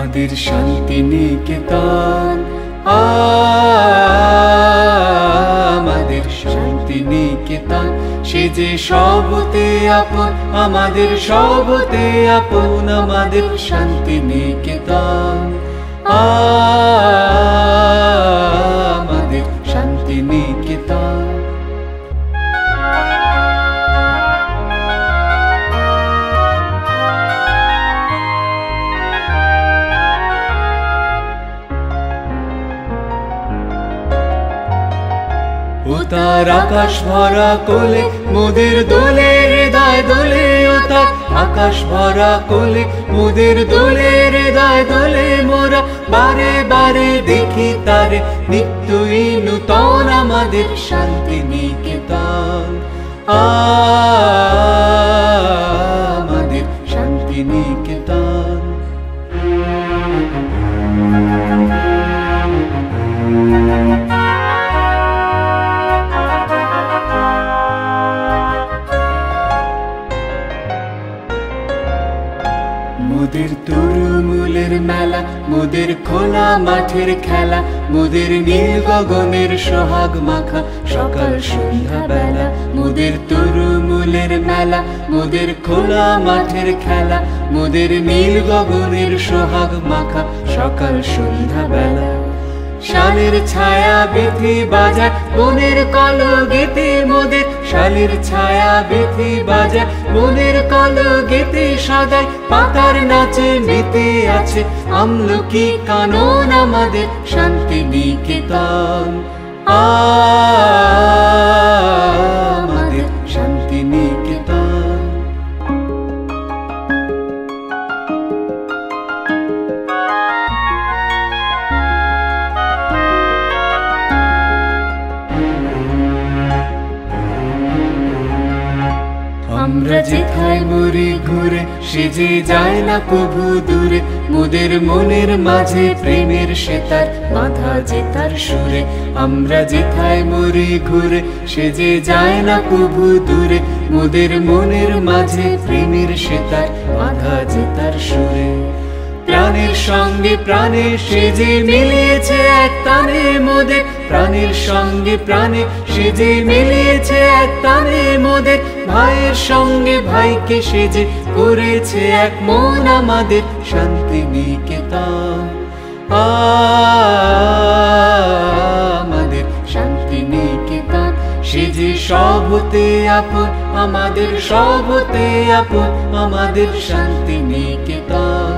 আমাদের শান্তি নিকেতন, আমাদের শান্তি নিকেতন, সে যে সবতে আপন, আমাদের সবতে আপন, আমাদের শান্তি নিকেতন, আমাদের শান্তি নিকেতন। তার আকাশ ভরা কোলে মোদের দোলে, হৃদয় দোলে, ও তার আকাশ ভরা কোলে মোদের দোলে, হৃদয় দোলে, মোরা বারে বারে দেখি তারে, নিত্যই নূতন আমাদের শান্তি নিকেতন, আমাদের শান্তি নিকেতন। মোদের তরুমূলের মেলা, মোদের খোলা মাঠের খেলা, মোদের নীল গগনের সোহাগ মাখা সকাল সন্ধ্যা বেলা, মোদের তরুমূলের মেলা, মোদের খোলা মাঠের খেলা, মোদের নীল গগনের সোহাগ মাখা সকাল সন্ধ্যা বেলা। শালের ছায়া বেথি বাজায় বনের কল গীতি মোদের, শালের ছায়া বেথি বাজায় বনের কল গীতি সাজায়, পাতার নাচে মেতে আছে আমলকি কানন আমাদের শান্তি নিকেতন, আমাদের শান্তি নিকেতন। আমরা যেথায় মরি ঘুরে, সে যে যায় না কভু দূরে, মোদের মনের মাঝে প্রেমের সেতার বাঁধা যে তার সুরে। আমরা যেথায় মরি ঘুরে, সে যে যায় না কভু দূরে, মোদের মনের মাঝে প্রেমের সেতার বাঁধা যে তার সুরে। প্রাণের সঙ্গে প্রাণে সে যে মিলিয়েছে এক তানে মোদের, প্রাণের সঙ্গে প্রাণে সে যে মিলিয়েছে এক তানে মোদের, ভাইয়ের সঙ্গে ভাইকে সে যে করেছে এক মন আমাদের শান্তি নিকেতন, আমাদের শান্তি নিকেতন, সে যে সবতে আপন, আমাদের সবতে আপন, আমাদের শান্তি নিকেতন।